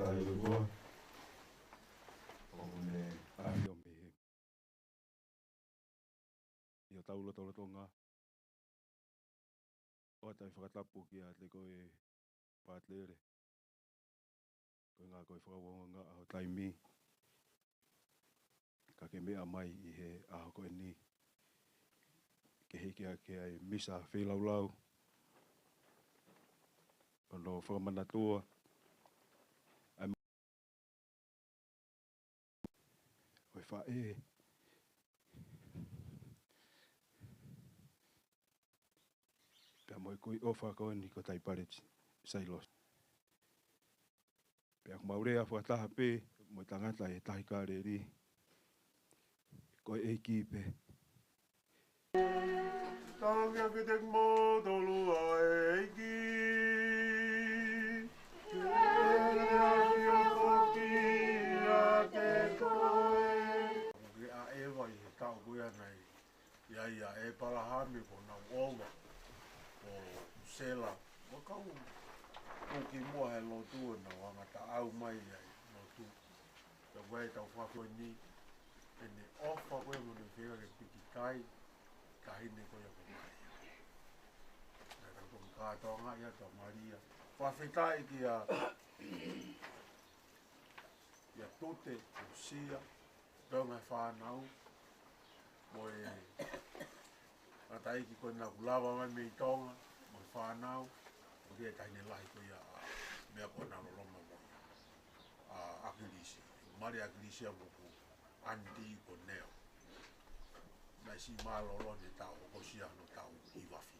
tai lua. Ole ai o me. Ia taulo tolo tonga. O tai whakatapu ki a te koe pātlere. Koe ngā koe whakawonga aho taimi. Ka ke mea mai I he aho koe ni. Ke hiki a ke ai misa whilaulau. Ono whakamanatua. Koe wha e. Pea moe koe ofa koe ni ko Taipaleti Sailosi. Pea ku maurea whakataha pē. Moe tangata e tahi kāreri. Koe e kipe. Tangia ki te mōtolu a eiki. Kia ki o toki a te koe. Ke a ewa I he tau kuia nei. Ia e palahami ko nau owa. O sela. Wakau. Kuki mua he lotu na wangata au mai ai lotu. Ka wei tau whakoi ni. Ene ofa koe mune whira ke piki kai. Ka hine koe a kumari. Naka kong kātonga ia tau Maria. Whawhetai ki a ia tote, usia, tonga whanau. Moe atai ki koe nā kulawa mai mei tonga. Moe whanau. Moe kia tahine lahi koe a mea koe nā loroma moe. Akilisi. Mari akilisi a moku. Andi ko neo. Nai si malolo ne tau okosia no tau I wafi.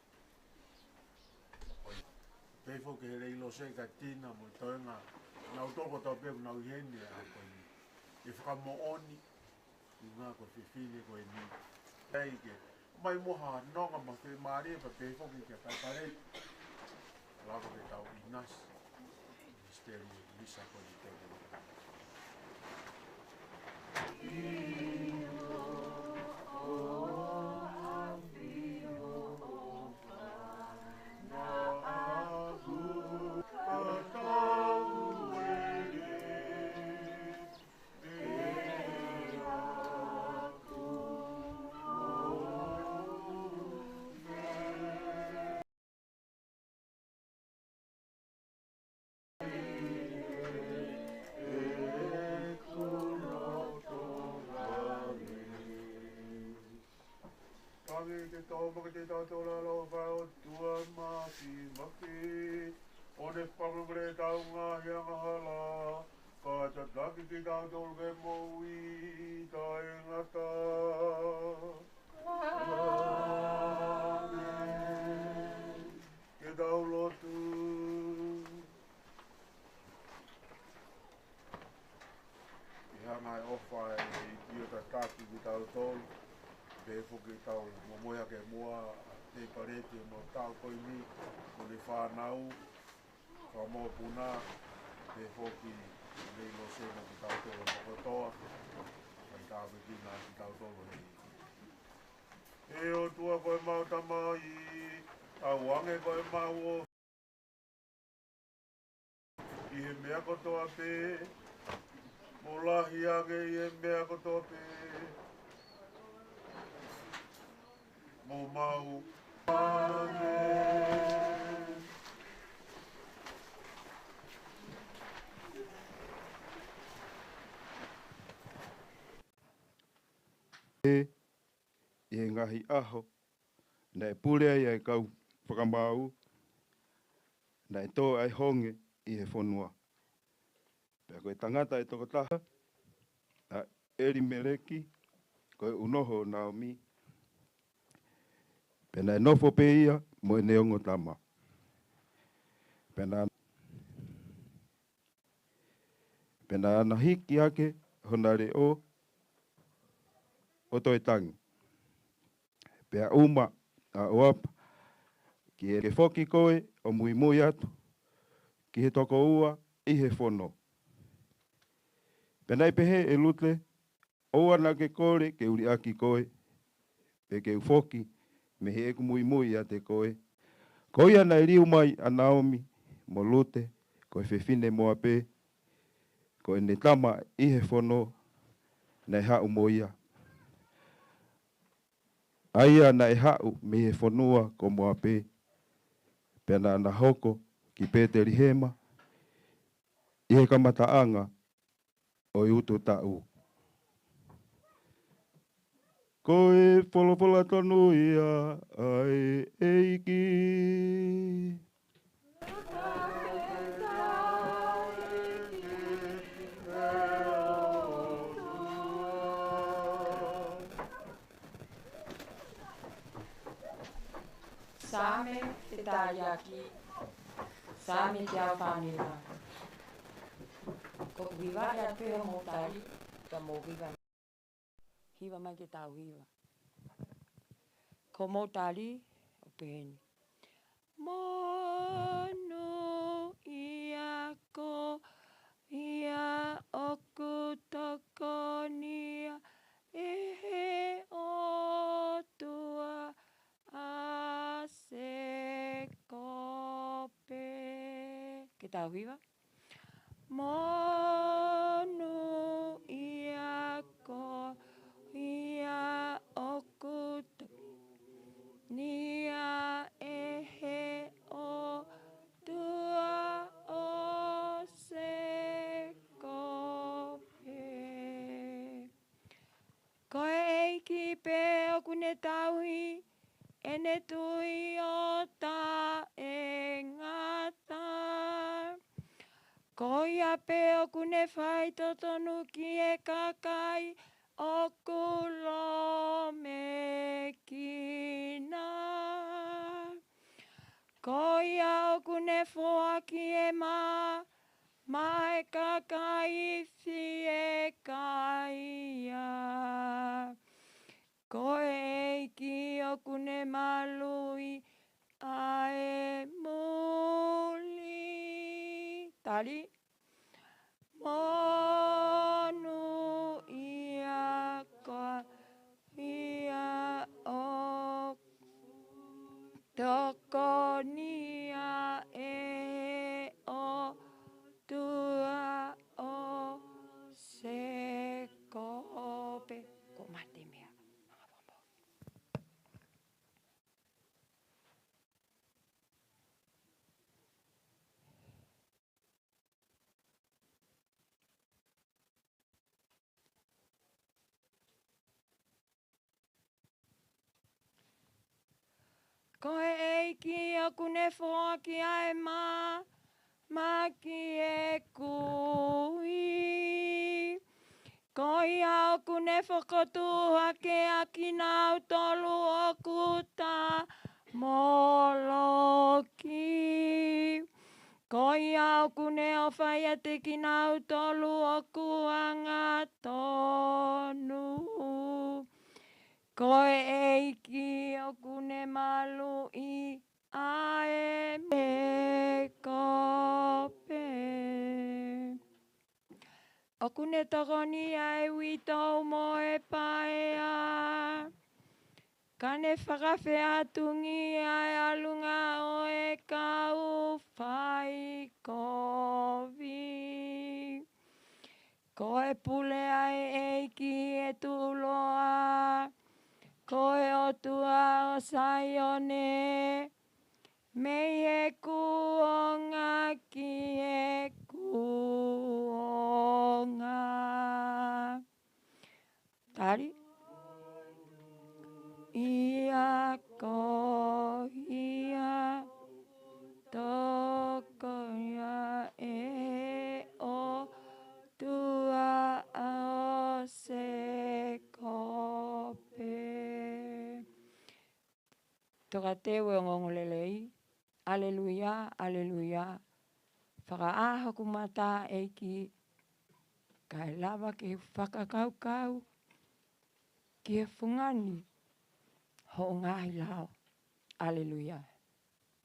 Peifo ke rei lo se ka tina mo toenga na utoko tau pe na uhene a ko ni. E whakamo oni I ngā ko whiwhine ko ni. Ei ke mai moha nonga ma te maare pa peifo ke Taipaleti. Lako ke tau Inas. Misteri Lisa ko ni te. Ke tōma ke te tātola lo whao tua maki. O ne whakangre tau ngā hianga hala. Ka tataki ki tātola ke moui ta e ngata. Ke tau lotu. I hanga e ofa e tio tataki ki tātola. Pefo ki tau momoia ke mua te parete mo tau koi ni mo le whanau ka mo puna pefo ki le lo se mo ki tau tolo mo kotoa kai tau ki na ki tau tolo ni e o tua koe mau tamai tau ange koe mau o I he mea kotoa pe mo lahi ange I he mea kotoa pe mo mau I ngahi aho na e pule ai ai kau whakamau na e tō ai honge I he whanua. Pea koe tangata e toko taha a eri meleki koe unoho Naomi. Pena e nofo pe ia mo e neongo tama. Pena ana hiki ake honare o toi tangi. Pea uma a oapa ki e whoki koe o mui mui atu ki he toko ua I he whono. Pena I pehe e lute o ana ke kore ke uri aki koe pe ke ufoki me he eku mui mui a te koe. Koe ana I riu mai a Naomi mo lute koe whewhine moa pe ko e ne tama i he whono nei hau mo ia. Aia na e hau me he whonua ko moa pē. Pena ana hoko ki Pēteri Hema. I he kamataanga o i utu tau. Ko e wholopola tonu ia ai eiki. Same te tāiaki, same te au whanira. Ko wiwari a pēho mō tari, ka mō wiwari. Hiwa mai ke tau hiwa. Ko mō tari, o pēheni. Mono ia ko ia oku tokonia e he o tua a se kope. Ke tau hiwa? Monu ia ko ia oku nia e he o tua o se kope. Ko e ki pe oku ne tauhi e ne tui o ta e ngata. Ko ia pe oku ne whai totonu ki e kakai oku lo me kina. Ko ia oku ne whoa ki e mai kakai si e kaia. Ko e ki oku ne malui a e muli. Tari. Monu ia ko ia o tokonia e o tua o se kope. Ko mate mea. Ko e ki aku ne whoa ki ai ma ki e kui. Ko ia aku ne whakotua ke aki nau tolu oku ta moloki. Ko ia aku ne o whai a te ki nau tolu oku anga tonu. Ko e ki oku ne malu I a e me kope. Oku ne tokoni ai wito mo e paea. Ka ne whakawhea tungi ai alunga o e kau whai kovi. Ko e pule ai e ki e tuloa. Ko e o tua o Saione, mei e kuonga ki e kuonga. Tari? Ia ko ia toko ia e o tua o se kope. Toka te ue ngongolelei. Aleluia, aleluia. Whakaaho kumata e ki kai lava ke whakakaukau ki e whungani ho ngahi lao. Aleluia.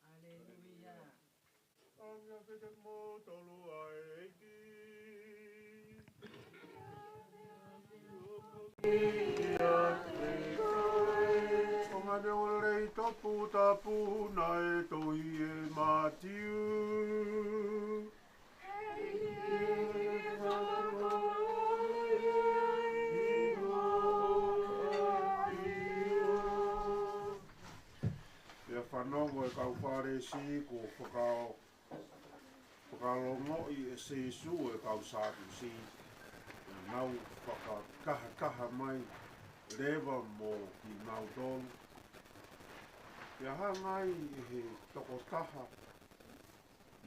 Aleluia. Anga pete mo tolu ai eki. Ngane o lei topu tapu na e toi e matiu. e kau whare si ko whakalongo I e se su e kau sātu si. Nau whakakaha mai rewa mō ki nau tonu. Pia hangai he toko taha.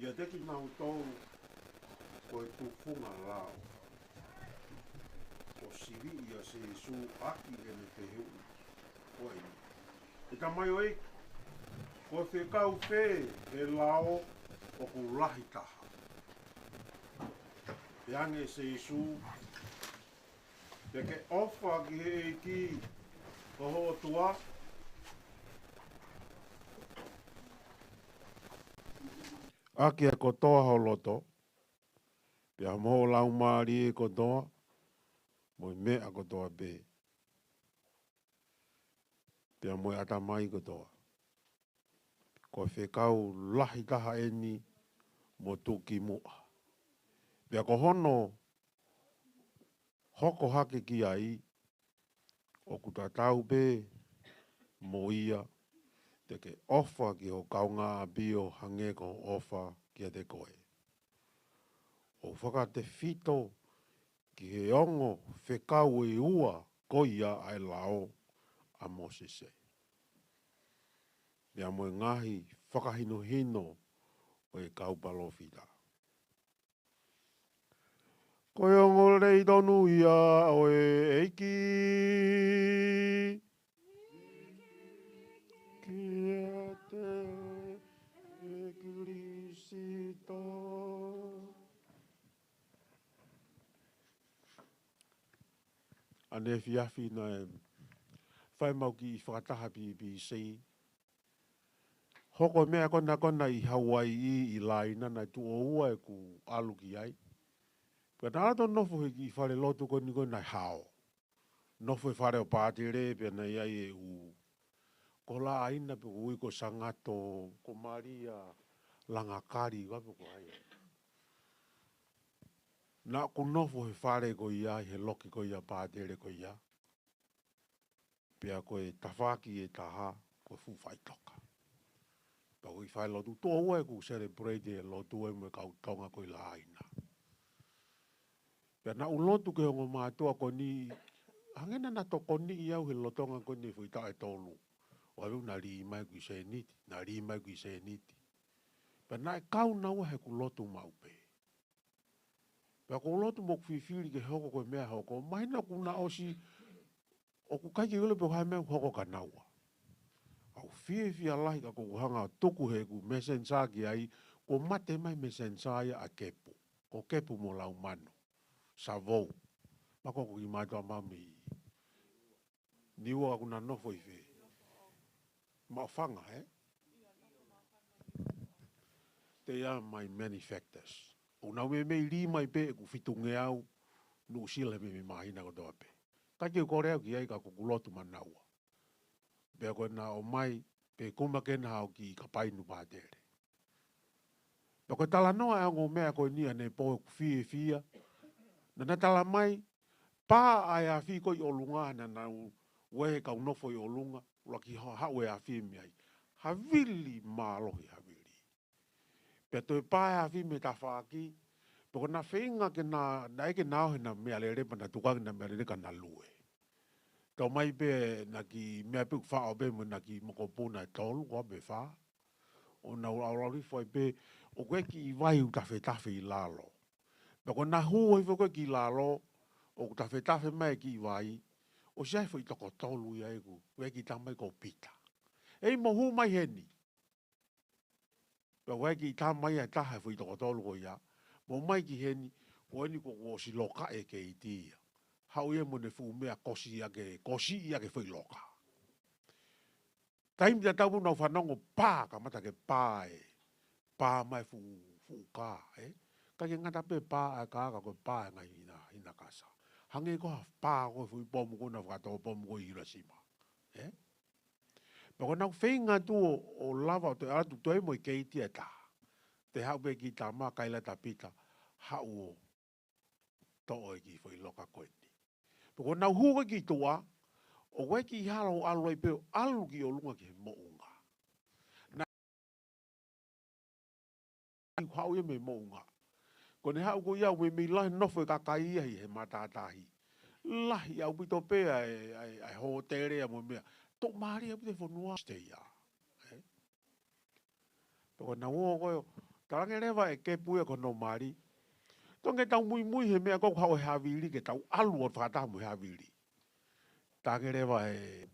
Ia deki nau tonu ko e tufunga lao. O siri ia se su aki e me te heu. Ko e ni. E ka mai o eiki. Ko te kau whē he lao o ku lahi taha. Te ange se isu. Te ke ofa ki he eiki. Ko ho tua. Aki e ko toa ho loto. Pia moho lau maari e ko toa. Moi mea ko toa be. Pia moi ata mai ko toa. Ko whekau lahi taha e ni mo tuki mua. Pia ko hono hoko hake ki ai o ku tatau be mo ia te ke ofa ki ho kaunga a bio hange ko ofa ki a te koe. O whaka te fito ki he ongo whekau e ua ko ia ai lao a Mosese. Pia mo ngahi whakahino hino o e kau palofita. Koe ongo rei tonu ia o e eiki. Kia te e Krisito. Ane fiafi na e whai mau ki I whakataha pi sei. Hoko mea kona I Hawaii I laina na tu o ua e ku alu ki ai. Pia nā to nofo he ki whare lotu koni nai hao. Nofo e whare o pātere pia na iai e u. Ko la aina pe ui ko sangato, ko Maria, langakari, wapu ko ai. Nā ko nofo he whare ko ia, he loki ko ia pātere ko ia. Pia ko e tawhaki e taha, ko fu whai toka. Pa ko I whai lotu, tō ua e ku celebrate e lotu e me kau tonga ko I la aina. Pia nā ulotu ke hongo mātua ko ni, hangena na to koni I au he lotonga ko ni fuita e tolu. Walu na ri mai ku se niti, na ri mai ku se niti. Pia nā e kau na ua he ku lotu maupe. Pia ko lotu mo kuwhiwhiri ke hoko koe mea hoko, mahina ku na osi, o ku kaiki ule pe hai mea hoko ka naua. Au whiwhi alahi ka kukuhanga tuku he ku mesensa ki ai, ko mate mai mesensa ia a kepu. Ko kepu mo lau mano. Savou. Mako ku ki mātua mami. Niua ku na nofo I whi. Mawhanga, They are my manufacturers. O nau me ri mai pe ku fitunge au, nu sila me mahina ko toa pe. Kaki o kore au ki ai ka kukulotu manaua. Pea koe na o mai, pe kuma kena au ki kapainu pātere. Pea koe tala noa e ango mea koe nia ne po ku fia. Na tala mai, pā ai a fi koi olunga na nau wehe kau nofo I olunga, laki hau e a fi mi ai. Havili mālohi havili. Pea toi pā a fi me ta whaki, pea koe na whenga ke na eke nao he na mea le repa na tukaki na mea le reka na lue. Tau mai pe na ki mea pe wha o pe mo na ki mokopuna e tolu, kua pe wha. O na urauri fwai pe, o koe ki I vai u tafe I lalo. Pea koe na hua I koe ki lalo, o tafe mai ki I vai, o siai fwai toko tolu I aiku, koe ki tamai ko pita. Ei mo hu mai heni. Pea koe ki tamai ai taha fwai toko tolu ko ia, mo mai ki heni, koe ni ko si loka e ke I tia. Hau ia mo ne fu mea kosi ia ke fwai loka. Taimi ta tau na whanongo pā, ka mata ke pā e, pā mai fu ka, Ka ke ngata pe pā e ka koe pā e ngai ina kasa. Hange ko pā koe fui pomu ko na whakatoa pomu ko Hiroshima. Pako nau whenga tu o lava o te atu toi mo I keiti e tā. Te hau pe ki tā mā kaila tā pita, hau o to e ki fui loka koe ni. Pako nau huka ki toa, o weki halo alu ai peo alu ki o lunga ki mo unga. hau ia me mounga. Ko ne hau ko iau me mi lahi nofo ka kai ia he matatahi. Lahi au pito pea ai ho tere mo mea. Tok maari au pito whanua stay ia. Toko na ua koe, tarange rewa e ke puia ko no maari. Tonge tau mui mui he mea koko hau he haviri ke tau alu o whakataha mo he haviri. Tarange rewa e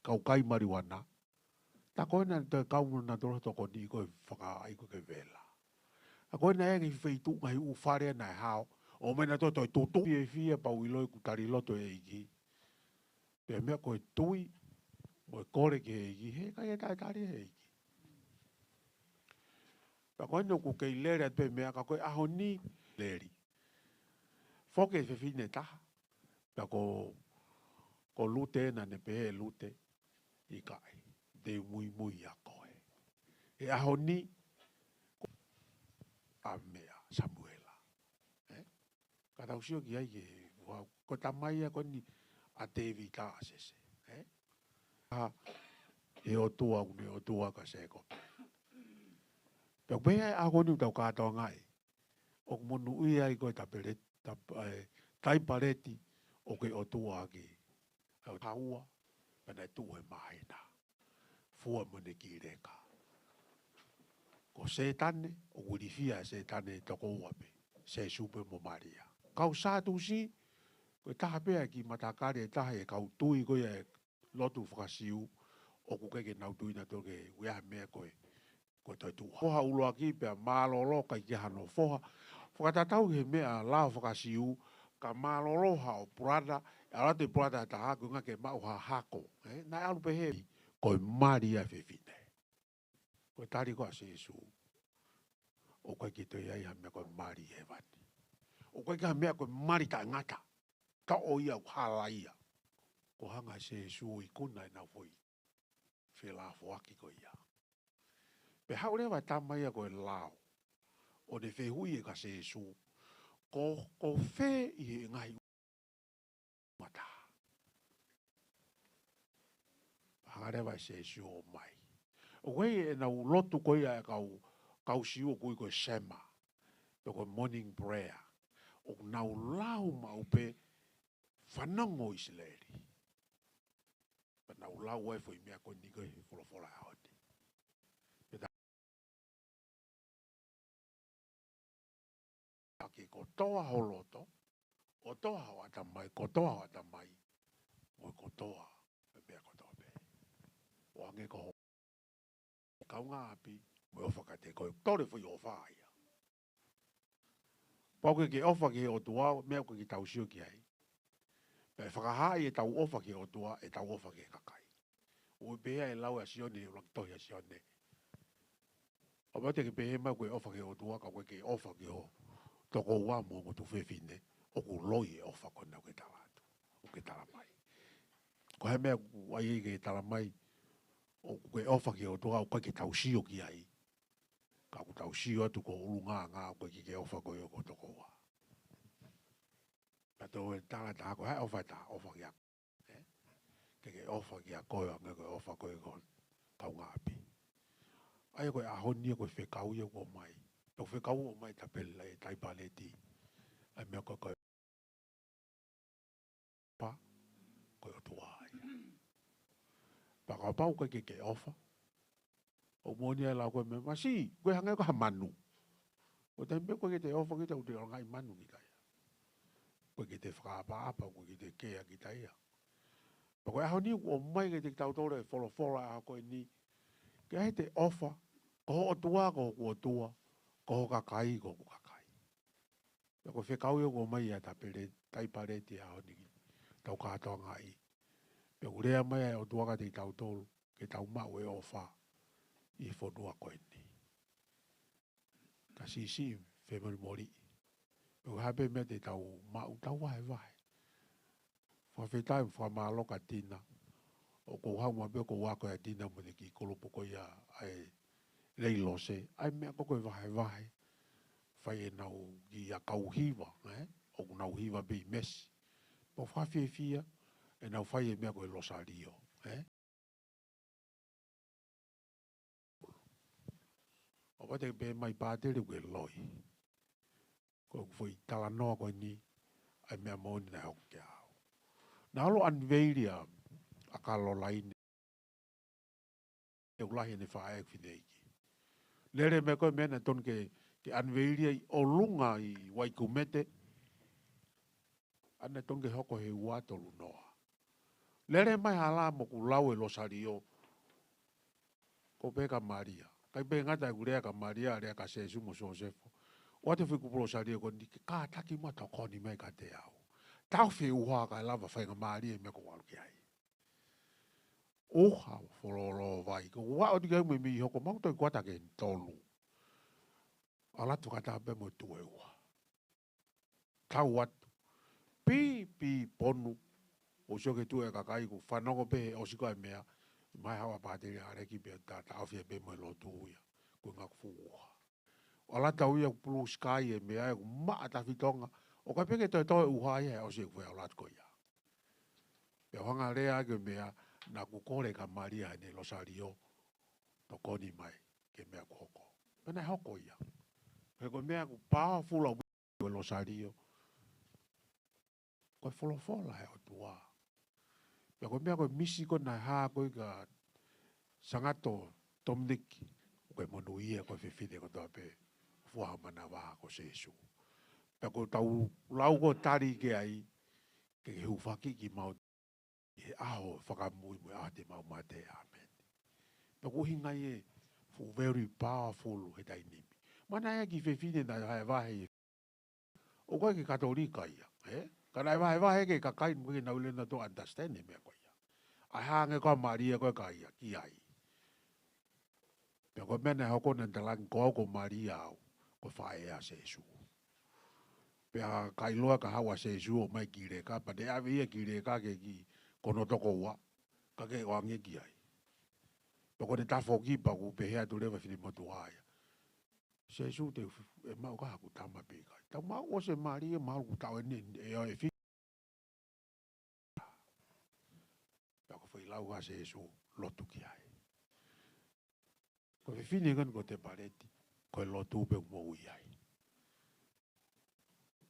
kau kai mariwana. Ta koe na te kau na toro toko ni koe whaka aiko ke vela. A koe na egi wheitu ngai u wharea na e hao. O mena to toi toto e fia pau iloi kutari loto e iki. Pea mea koe tui, mo e kore ke e iki, he kai e tai tari e iki. Pa koe no ku kei lere at pe mea ka koe aho ni leri. Foke e whiwhine taha. Pa ko lute na ne pe e lute i kai. De mui mui a koe. E aho ni a mea Samuela. Ka tau sio ki ai ke ko tamai a koe ni a tevi ka asese. E o tua une o tua ka seko. Pea bea a koe ni utau katoa ngai. O monu ui ai koe Taipaleti o ke o tua aki. Au taua, pena tu e mahina. Fua mone ki reka. Ko setane, o wirifia setane toko uape. Se supe mo Maria. Kau sātu si, koe taha pea ki matakare e taha e kau tui koe e lotu whakasiu. O kukeke nau tui na toke wea mea koe. Koe toi tua. Foha ulo aki pea mālolo kai ki hano foha. Whakatatau he mea lao whakasiu. Ka mālolo hao prada. Arate prada ta hako ngake mau ha hako. Nai alu pehe. Koe Maria fefine. Koe tari koa se Jesu. O koe ki toi ai ha mea koe Mari he vani. O koe ki ha mea koe Mari ta ngata. Ka o ia uhala ia. Ko hanga se Jesu i kuna e nau foi. Whila foaki ko ia. Pe haurewa tamai a koe lao. O ne whehui e ka se Jesu. Ko whe i e ngai mata. Hangarewa se Jesu o mai. O koe e nau lotu koe a kau siu koe koe sema. Pe koe morning prayer. O nau lau maupe whanango Israeli. Pa nau lau e foi mea koe ni koe wholofola haone. Aki ko toa holoto, o toa hoa tamai, ko toa hoa tamai, mo ko toa, e mea ko toa pe. O ange ko kaunga api, mo whakate koe, tore fui o whaia. Pauke ke ofa ke o tua, mea ko ki tau sio ki ai. Pe whakahai e tau ofa ke o tua, e tau ofa ke kakai. O pēa e lau a sione, o laktohi a sione. O mate ke pēhe mai koe ofa ke o tua, ka koe ke ofa ke o toko ua mo ko tu whewhine, o ku loi e ofa kona o ke talatu, o ke talamai. Ko he mea ai ke talamai, o ke ofa ke o tua, o koe ke tausio ki ai. Ka ku tausio atu ko ulu ngā, o koe ke ofa koe o ko toko ua. Pato e talata ako, hai ofa ta, ofa ki ako. Ke ofa ki a koe, anga koe ofa koe ko kau ngā api. Ai koe ahoni koe whekau ia ko mai. Tau whekau o mai tapela e Taipaleti. Ai mea koe koe pa, koe o tua ai. Paka pau koe ke ofa. O moni ai lau koe me, masi, koe hangai koe ha manu. O te mea koe ke te ofa ki te ute o ngai manu ki tai. Koe ke te whakaapa-apa, koe ke te kea ki tai. Pako e ahoni o mai ke te tautore wholo a koe ni. Ke ai te ofa, ko o tua, ko o tua, ko kakai, ko kakai. Pako whekau yo ko mai a Taipaleti a honi ki. Tau katoa ngai. Pako rea mai a o tua ka te tautoro, ke tau mau e ofa, i whonua koe ni. Ka sisi, whemari mori. Pako hape mea te tau mau, tau wahe wahe. Whawhetai whamaloka tina. O ko hau ma beo ko wako e tina mo te ki kolopoko ia ai leilose. Ai mea koko e wahe wahe. Whai e nau ki a kauhiwa. O nau hiwa bei mesi. Po whawhewhia e nau whai e mea ko e losa rio. O wate pe mai pātere koe loi. Ko foi tala noa koe ni, ai mea moni na hoku ke au. Na alo anveiria a ka lola ine. E ulahi ne whae e whineiki. Lere me koe mena ton ke anveiria i o lunga i Waikumete. Ane ton ke hoko he uatolu noa. Lere mai hala mo ku lau e losario. Ko peka Maria. Kai pe ngata e kurea ka Maria rea ka sesu mo Josefo. Wate whi kupolo saria ko ni ka taki ma ta koni mai ka te au. Tau whi uha ka lava whainga Maria me ko walu ki ai. Oha whololo vai. Ko wa o tika umi mi hoko mauto i kwata ke tolu. Alatu kata ape mo tu e ua. Tau watu. Pi ponu. O soke tu e kakai ku whanongo pe o siko e mea. Mai hawa pāteri a reki pe ta tau whi e pe mo lo tu uia. Ko ngak fu uha. Alata uia blue sky e mea e ku maa ta whitonga. O ka peke toi toi uhai e o se kwe o latko ia. Pe hanga rea ke mea na ku kore ka Maria ne losario. To koni mai ke mea ku hoko. Pena hoko ia. Pe ko mea ku powerful au ke losario. Ko folofola e o tua. Pe ko mea ko misi ko na haa ko ka sangato tomniki. Ko monu ia ko fifine ko toa pe. Fuaha mana waha ko sesu. Pe ko tau lau ko tari ke ai. Ke hu whaki ki mau. E aho whakamui mui a te mau mate. Amen. Pe ko hinga e. For very powerful he tai nimi. Mana e ki fifine na hae wahe. O koe ki katolika ia. Ka nai wahe ke kakai mui na ule na to understand mea koe ia. Ai hange koe Maria koe ka ia. Ki ai. Pe koe mene hoko na talangi ko Maria au. Ko whae a sesu. Pe a kailoa ka hawa sesu o mai ki reka. Pa te awe ia ki reka ke ki kono toko ua. Ka ke wange ki ai. Pe ko te tafo ki pa ku pehea tu rewa whini motu haia. Sesu te e mau ka haku tama pika. Tau mau o se Maria mau ku tau e o e fi. Pe ko whai lau ka sesu lotu ki ai. Ko whini kan ko te pareti. Ko e lotu pe umou i ai.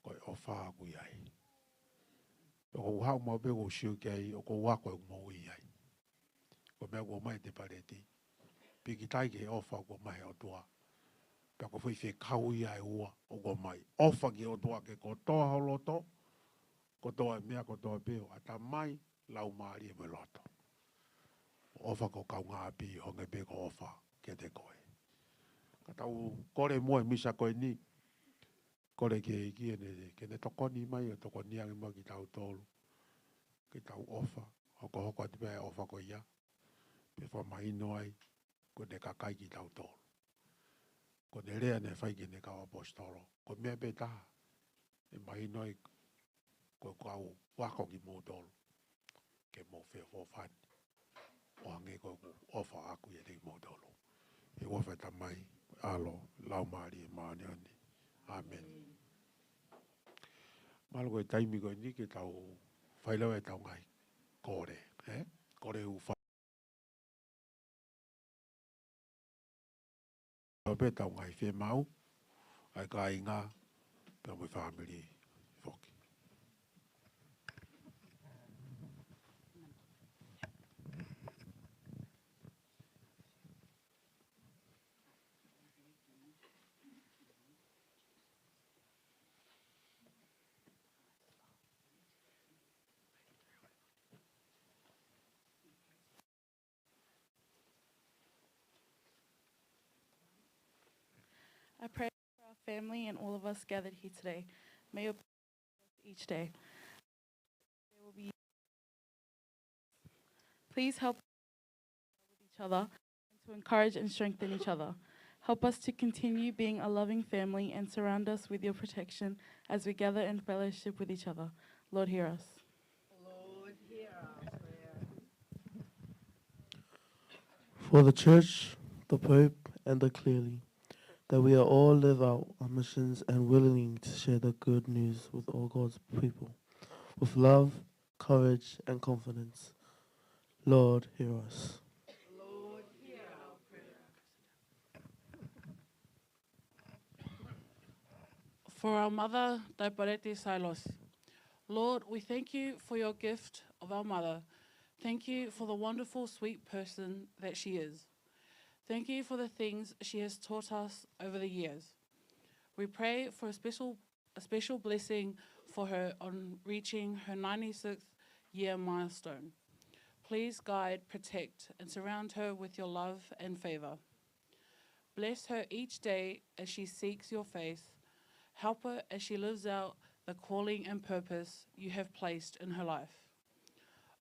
Ko e ofa aku i ai. Pe ko uhau mau pe ko siu ki ai. O ko wako e umou i ai. Ko mea ko mai te pareti. Piki tai ke ofa ko mai o tua. Pe ko whi kau i ai ua o ko mai. Ofa ki o tua ke ko toa ho loto. Ko toa mea ko toa peo. Ata mai lau maari e me loto. Ofa ko kau ngā pi honge pe ko ofa ke te koe. Ka tau kore mua e misa koe ni. Kore ke iki ene ke ne tokoni mai o tokoni angi mai ki tau tolu. Ki tau ofa. Hoko hoko ati pēa ofa ko ia. Pe wha mahino ai. Ko ne kakai ki tau tolu. Ko ne rea ne whai ki ne kau apostolo. Ko mea pe taha. E mahino ai. Ko kau wako ki mō tolu. Ke mō whea whofani. O hange ko ofa aku i ene ki mō tolu. E wafa tamai. Alo. Lau maari e maani ani. Amen. Malo koe taimi koe ni ke tau whailau e tau ngai kore. Kore u whai. Tau pe tau ngai whe mau. Ai ka inga. Pea mui whamiri whoki. I pray for our family and all of us gathered here today. May your peace each day. There will be. Please help us with each other and to encourage and strengthen each other. Help us to continue being a loving family and surround us with your protection as we gather in fellowship with each other. Lord, hear us. Lord, hear our prayer. For the Church, the Pope, and the clearly, that we are all live out our missions and willing to share the good news with all God's people, with love, courage, and confidence. Lord, hear us. Lord, hear our prayer. For our mother, Taipaleti Sailosi. Lord, we thank you for your gift of our mother. Thank you for the wonderful, sweet person that she is. Thank you for the things she has taught us over the years. We pray for a special blessing for her on reaching her 96th year milestone. Please guide, protect, and surround her with your love and favor. Bless her each day as she seeks your face. Help her as she lives out the calling and purpose you have placed in her life.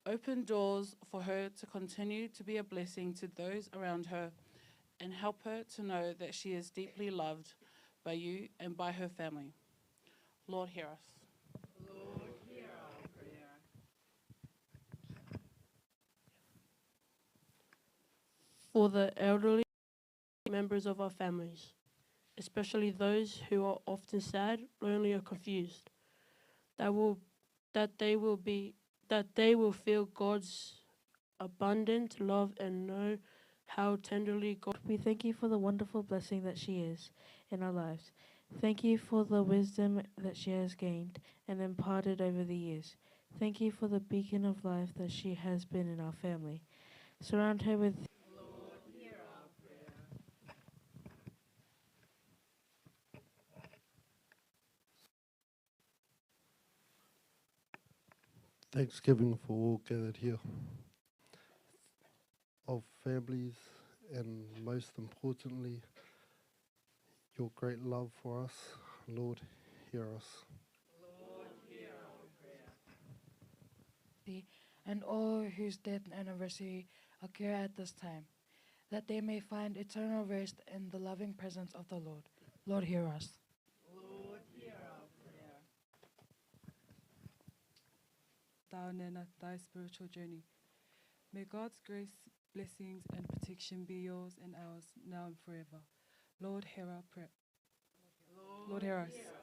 Open doors for her to continue to be a blessing to those around her, and help her to know that she is deeply loved by you and by her family. Lord, hear us. Lord, hear our prayer. For the elderly members of our families, especially those who are often sad, lonely, or confused, that they will feel God's abundant love and know how tenderly God. We thank you for the wonderful blessing that she is in our lives. Thank you for the wisdom that she has gained and imparted over the years. Thank you for the beacon of life that she has been in our family. Surround her with Lord, hear our prayer. Thanksgiving for all gathered here, of families, and most importantly, your great love for us. Lord, hear us. Lord, hear our prayer. And all whose death anniversary occur at this time, that they may find eternal rest in the loving presence of the Lord. Lord, hear us. Lord, hear our prayer. Down in thy spiritual journey. May God's grace, blessings, and protection be yours and ours now and forever. Lord, hear our prayer. Lord, hear us. Hear our prayer.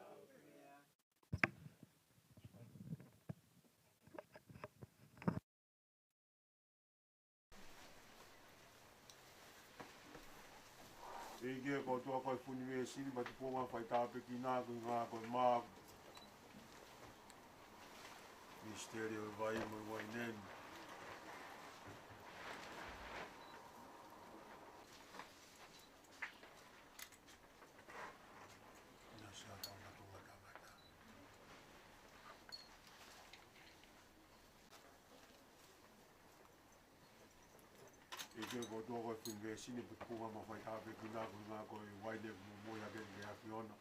Ege ko tua koe funi me sini ma te ponga whai tāpe ki nā koe mā. Misterio vai mo wai neni. Ege ko tua koe funi me sini ma te ponga ma whai tāpe ki nā koe wai ne mo ya ke ni haki ona.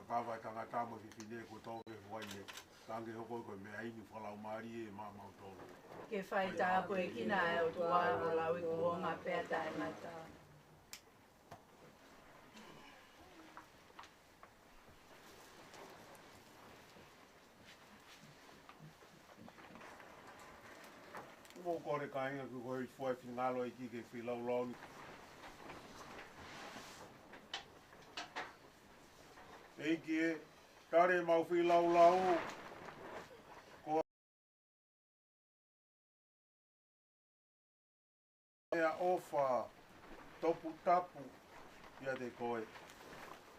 Kawa tangata mo ki fine ko tau ke wai ne. Tange hoko koe me aini whalau maari e mā mautoro. Ke whai tā koe ki nā e o tua o lau i kua ngā pēr tā e mai tā. Mo kore kāinga ku koe fwai whingalo i ki ke whilau launi. Eiki e, kare mau whilau lau. Ko ea ofa topu tapu ia te koe.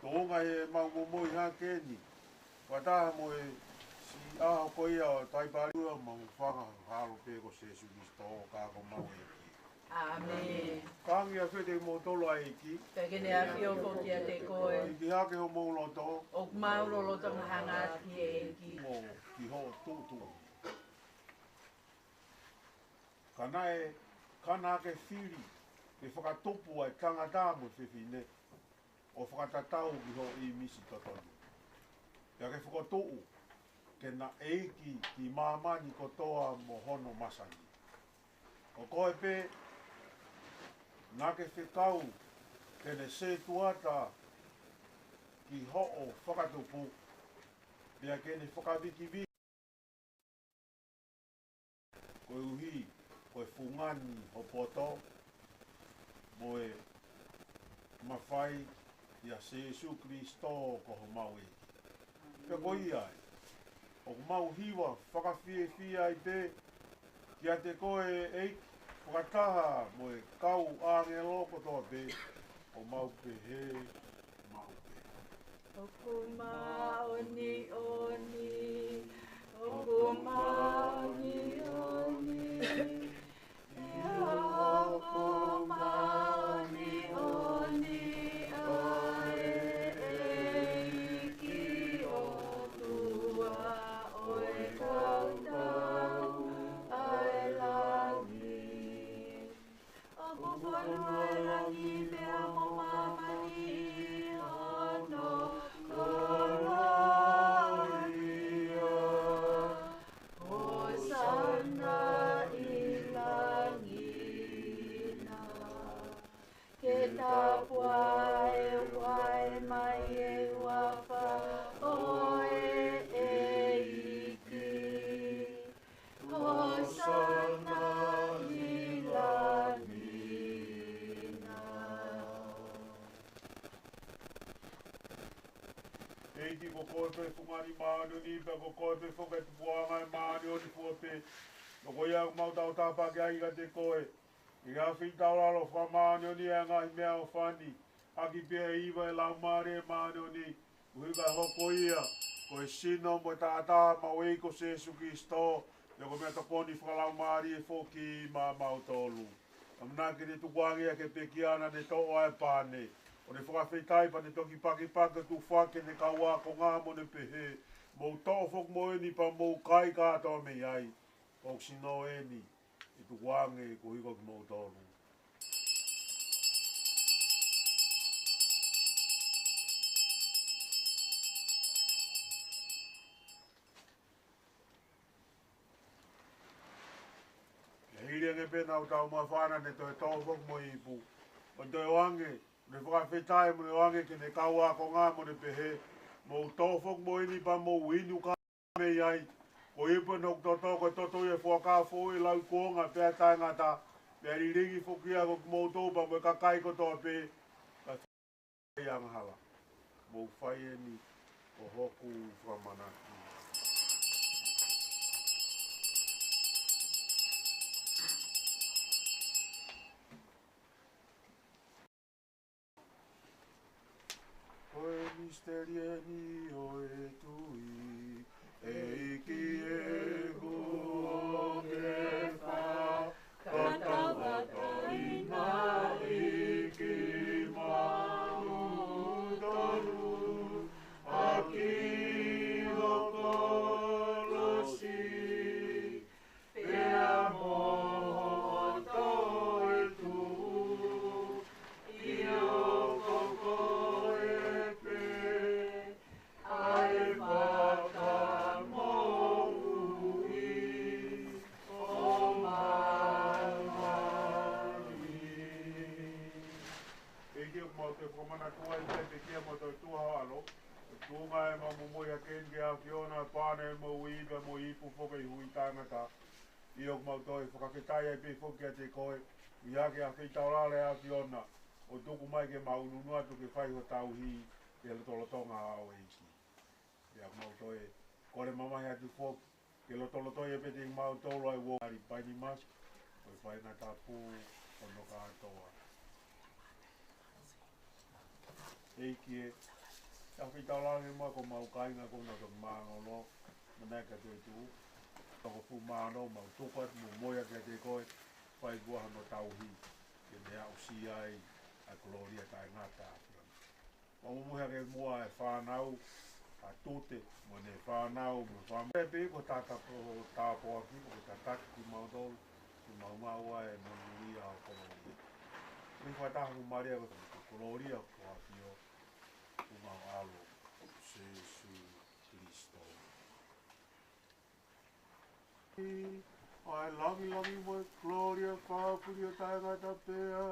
Tōnga e mau momoi hakeni. Wataha mo e si aho koe ia o Taipaleti mau whanga halo pēko se sukisto o kako mau e ki. Amen. Kāngi a whete mo tolo a eki. Pekene a whio whoki a te koe. I ki hake ho mou loto. O mauro lo tanga hanga ki e ki. Mo ki ho tūtū. Kana e, kana ke whiri. Ke whakatopu ai tangata mo whiwhine. O whakatatau ki ho i misi totonu. Ia ke whakatopu. Ke na eiki ki māmani kotoa mo hono masani. O koe pē, nā ke whekau, kene se tuata ki ho'o whakatupu, pia kene whakawiki. Koe uhi, koe fungani ho poto, mo e mawhai ia se Jesu Kristo ko ho mau e. Pia koe iai. O mau hiwa, whakawhie ai pē, kia te koe eik, whakataha mo e kau ānge loko toa pē, o mau pē he, mau pē. Okuma oni oni, okuma oni oni, okuma oni oni, oe ki o tua, oe kautau, ai langi. Aku whanua langi mea mo mamani ono koloria. Hosana ilangina. Ke tapua e wai mai e waka oe e iki. Hosana ilangina. Eiti ko koe pe whungari maani ni pe ko koe pe whoket puanga e maani o ni fuape. No ko ia mau tau tāpā ki aiga te koe. I a whitau lalo wha maani o ni e ngahi mea o whani. Aki pia iwa e lau maari e maani o ni. Uhiga hoko ia. Ko e sino mo tātā ma wei ko se suki sto. Ia ko mea takoni whalau maari e whoki ma mau tolu. Amnaki te tukuangi a ke pekiana ne toa e pāne. O ne whakawhitai pa ne toki paki paka tu whake ne kaua ko ngā mo ne pehe. Mou tau whok mo eni pa mou kai kātoa me iai. O sino eni. I tu wange ko hiko ki mou tonu. Hiri nge pena o tau mua whana ne toi tau whok mo ipu. O toi wange. Ne whakawhitai mo ne wange ki ne kaua ko ngā mo ne pehe. Mou tau whok mo eni pa mou inu ka me iai. Ko ipa nok toto ko toto e whaka fo e lau konga pēr tai ngata. Pēr i ringi whukia ko mou tōpa mo e kakai ko toa pē. Ka whai anghala. Mou whai eni o hoku whamanaki. Oe misteri eni o e tui. Eiki e hua ke wha. Katawata ina iki manu tonu. Aki loko losi. Pea moho toi tu. Io koko e pe. Ai waka mohui. O mawani. Eke mo te whamana tua i te kia mo te tua alo. Tunga e ma mumoi a kenke a kiona pāne e mo uipa mo ipu whoka i hui tāngata. I ok mau toi whakaketai e pe whoki a te koe. I ake a whitaurale a kiona. O tuku mai ke maununua tuke whai ho tauhi ke lotolotonga ao eiki. I ak mau toi kore mamahi atu whoki. Ke lotolotoi e pete i mau tolo ai wōari paini mas. Oi whai ngā tāpū o no kātoa. Eiki e. Ka whitaurale mua ko mau kainga kona to māngolo. Manaka te tu. Toko fu māno mau tukat mo moia ke te koe. Whai guaha no tauhi. Ke mea usi ai a gloria tai ngata. Mau muha ke mua e whanau. A tute mo ne whanau mo whanau. E pe ko tata ko tāpoa ki ko tataki ki mau tolu. Ki mau maua e monuia o gloria. Ni whai taha ku maria ko gloria ko a fio. Ku mau alo. Jesu Christo. Ai langi langi mo gloria whapuri o tae ngata pēa.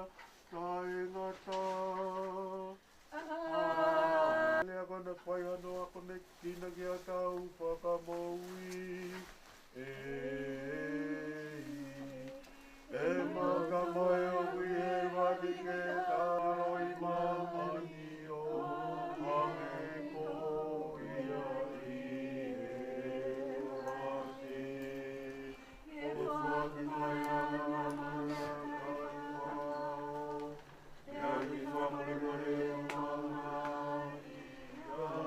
Tae ngata. Lea kona pai ano a kone kina ki a tau whakamoui. E maka mai o kui e waki ke tāro i mamani o ame ko ia i e waki. O whaki mai ana mana kai whao. Ia ki whamore more o mamani ia.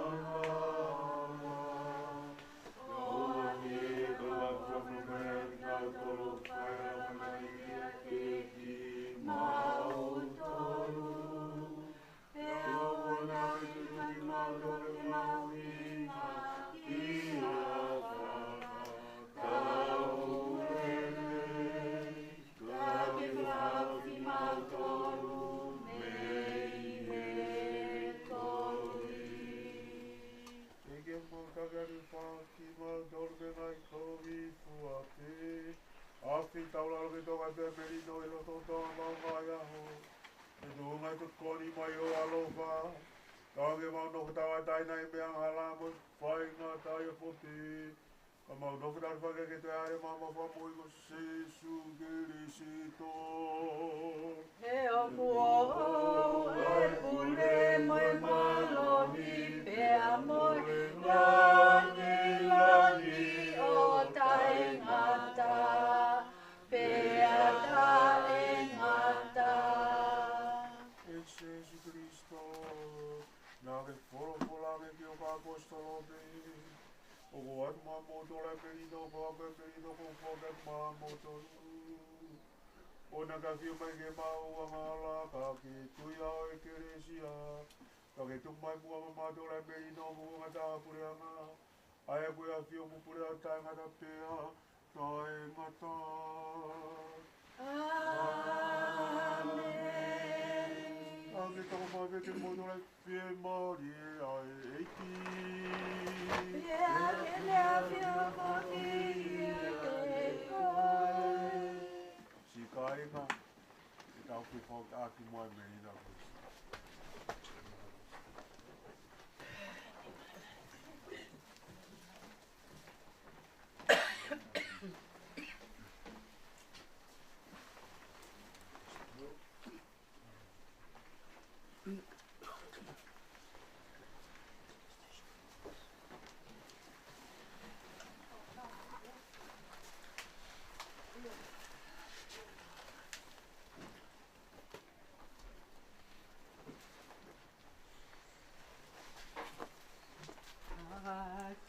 fita o lalo ki tonga te merino i lo tonga maunga ia ho. E nunga tu koni mai o alofa. Tange mau no kutawa taina I mea ngala mo whai ngā tai a poti. Ka mau no kutawa whake ke te are mama whamui ko Jesu Kirisito. He o kua e pule moi malohi pea moi lani lani o tai ngata pea ta e ngata. E Jesu Cristo, nā ke whoropolange ki o ka apostolope. O ko atu mā motora perino, ko ake perino, ko whake mā motoru. O nā ka whio mai ke mau angala, ka ke tui ao e keresia. Ka ke tuk mai mua ma motora perino, mo ngata apureanga. Ai a koe a whio mo pure a tai ngata pea, tai ngata. Amen. Ake toko mawe ke motora whie maori ai eiti. Pea ke lea whio koki e ke koe. Si ka inga, e tau ki whak aki mai merina koe.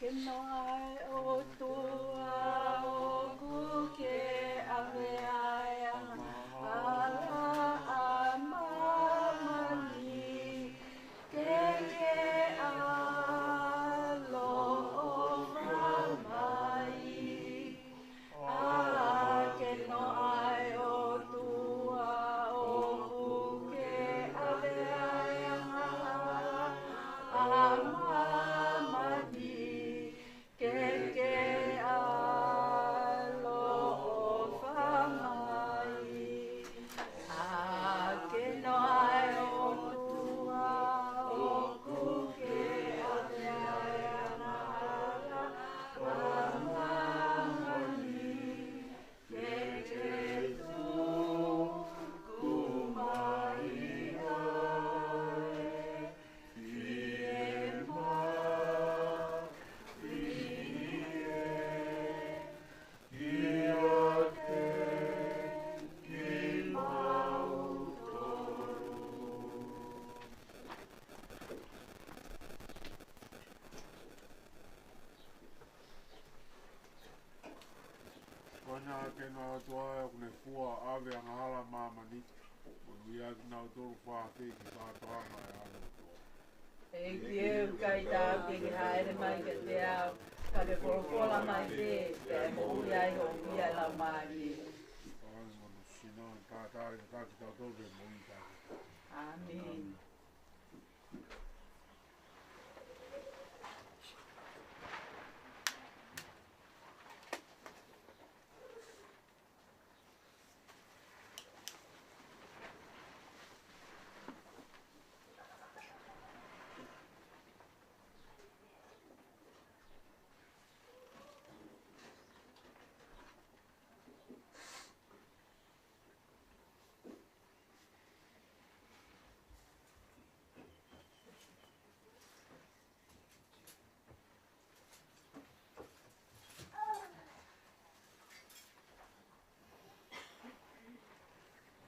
Ke mai o tua o kuke a mea ala a mamani ke a lo o mamai a ke no ai o tua o kuke a mea a mamani ke alo o whamai a ke no ai o tua o kuke a te ai anara a mamani ke tu kumai ai e mai Kona ke ngā toa e kune fua awe a ngāla māmani. Kunu ia ki nau toru whāwhi ki tātanga e anu toa. E kieu kai tau ke ki haere mai ke te au. Ka ke korokola mai te, te hoi ai hoi ai lau mai. Kāngi mono sino, tātāre ka tāki tau toru e mui tāki. Amen.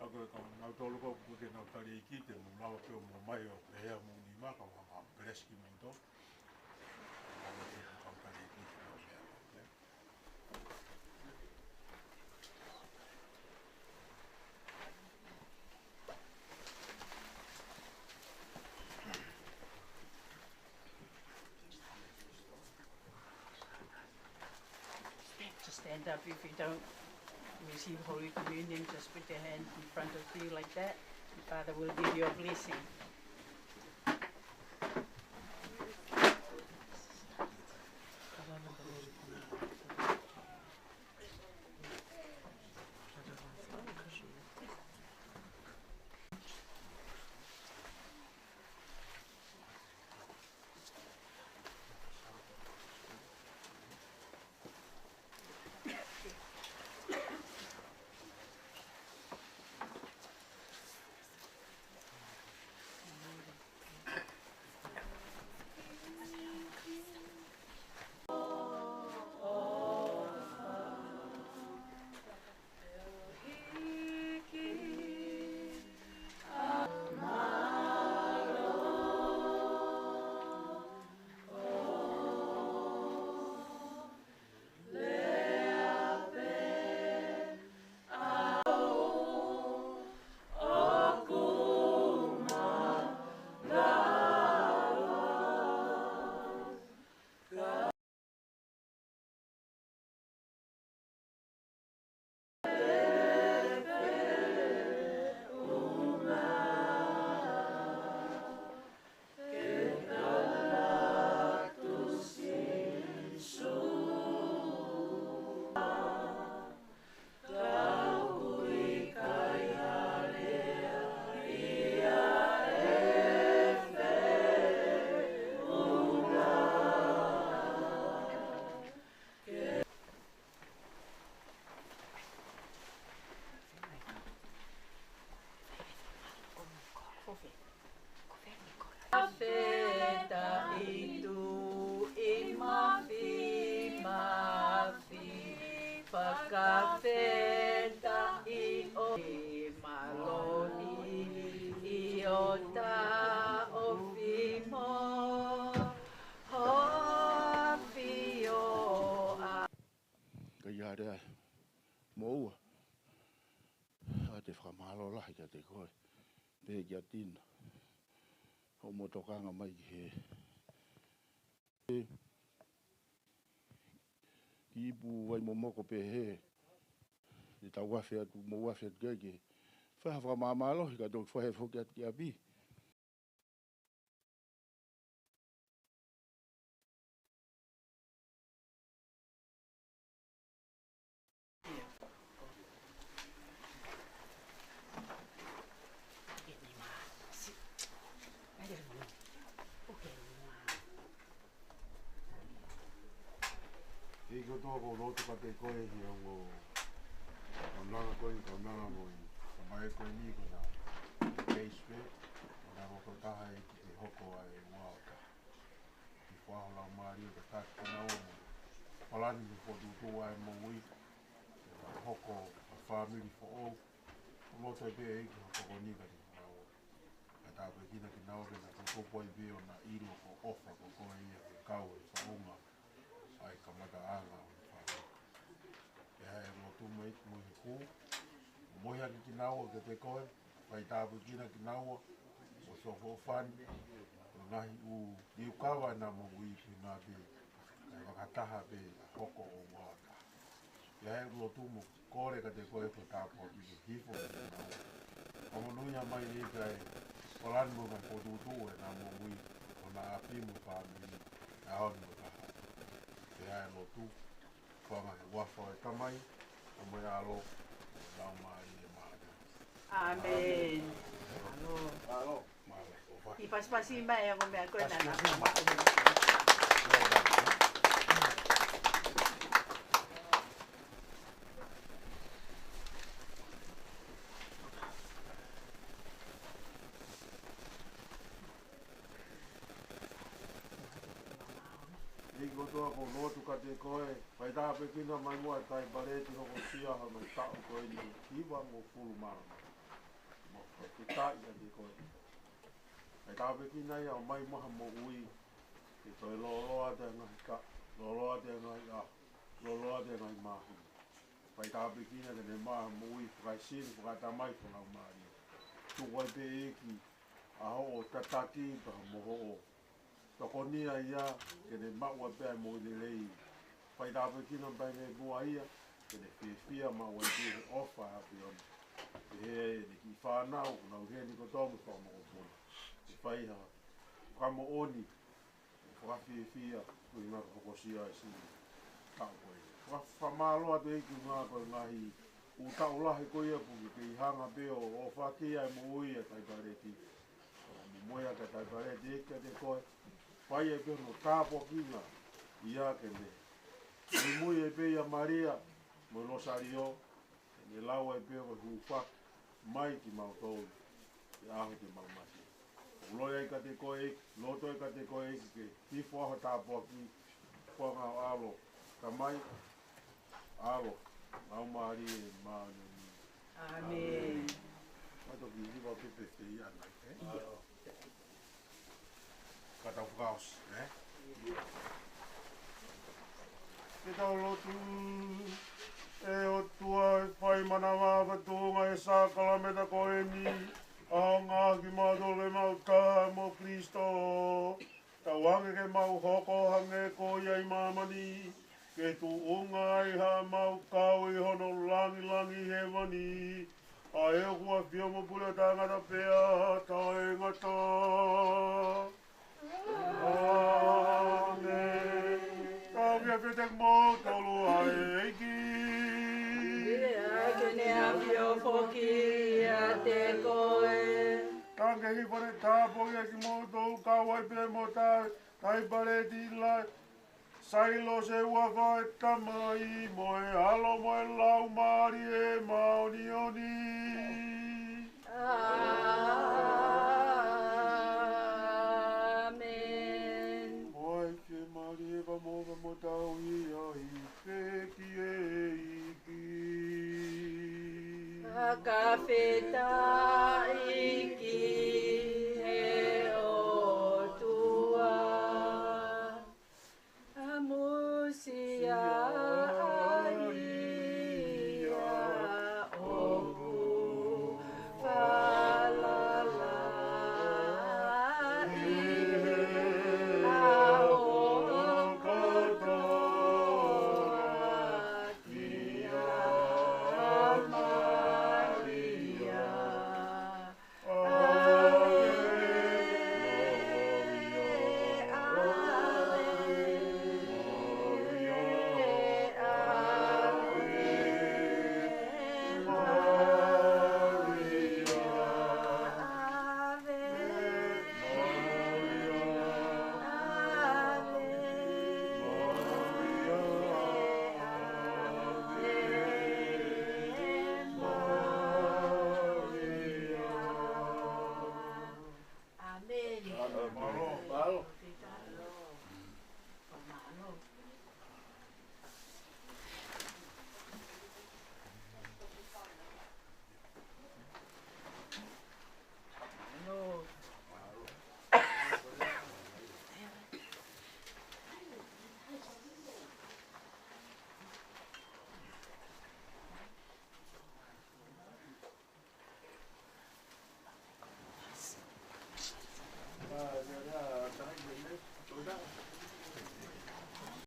Ako e kama nau tolu ko kuke nau tari i ki te mu lawa peo mo mai o te hea mu ni maka wa ma breski mu to. Kau tari i ki te nau mea. Just stand up if you don't receive Holy Communion, just put your hand in front of you like that. And Father will give you a blessing. ka feta I o maloni I o ta o fimo hofi o a Ka ia rea, moua. A te whamalo lahi ka te koe. Pe kia tina. O motokanga mai ki he. Ki ipu wai momoko pe he. I ta wafe atu, mo wafe atu keke. Whaha whamamalo, ka tō whahe whoki atu ki a pi. Hei ko tōko roto ka te koe hi o ngō kaunanga koe, kaunanga moi. Ka mai koe ni ko nā keispe, o nā moko taha e ki te hoko ai wāka. Ki whaho lau maari o ka tāki nā o mo. Palani ni whotu tō ai mo ui. Ka hoko a whāmiri fo o. O loto e pēr eiki hoko ni ka te nā o. Ka tāpe kina ki nā o ke nā kōpo i pēr o nā iro ko ofa ko koe ia ke kau e whaonga. Ai ka mata anga o whānau. E hae mo tū mai mo he kū. O mohi aki ki naua ke te koe. Pai tāpu kina ki naua. O sofo whani. O ngahi u diu kawa nā mo ui pi nā pe. Kai wakataha pe a hoko o wāka. E hae mo tū mo kore ka te koe ko tāpu ki te hifo ki naua. O mo nuia mai e kai Polani mo kai potutu e nā mo ui. O nā api mo whāmini. E hao mo taha. E hae lo tu, whanga he wafa e tamai, o mai alo, o lau maari e maari. Amen. Alo. Male, o whai. I paspasi mai ako mea koe nana. Ei kotoa ko lotu ka te koe, pai tāpe kina mai mua Taipaleti hoko siaha mai tau koe ni kiwa mo fulu marama. Mo te tai ka te koe. Pai tāpe kina ia o mai maha mo ui, e toi loloa te ngahi ka, loloa te ngahi a, loloa te ngahi mahi. Pai tāpe kina ke ne maha mo ui, whakai siri, whakai tamai whanau maari. Tukwai pe eki, a ho o tataki, paha mo ho o. Tokonia ia, ke ne maua pēr mo i lei. Pai tāpe kina pai ne bua ia, ke ne whiwhia maua i te ofa hapi ona. Ke he ne ki whānau, nau he ni ko tōmu whamoko pōna. Ke whaiha, kamo oni, whawhiwhia, kui ngā whakosia e sini. Tau koe. Whamaloa te iki ngā koe ngahi, u tau lahi koe ia puki, ke i hanga peo, o whakia e mo ui e Taipaleti. Moia ka Taipaleti eke te koe. Pai e pēr no tāpo kinga, ia ke ne. Ni mui e pēr ia Maria, mo Rosario, ne lau e pēr o huwhak, mai ki mautou, e aho te maumati. O loia i ka te koe eki, loto i ka te koe eki, ke hifo aho tāpo ki, whanga o alo, ka mai, alo, nau maari e maani. Amen. Mato ki hiwa pepe te ia nai, Kata whakaos, Te tau lotu, e o tua e whai mana wāwa tōnga e sākala me ta koe ni, ao ngā ki mātole mau tā mo Kristo. Ta wange ke mau hoko hange ko iai mamani, ke tu unga i ha mau kau i hono langi langi he mani. A e hua whio mo pule tangata pēa, ta e ngata. Amen. Kawia petek mo tolu ai eiki. Ke ne awhio whoki a te koe. Tange hipare tāpo ia ki mo tau kawai pe mo tā Taipaleti Sailosi ua whae tamai, moe alo moe lau maari e maoni oni. Amen. Moe ke maari e wa mo tau ia i peki e iki. Ka whetai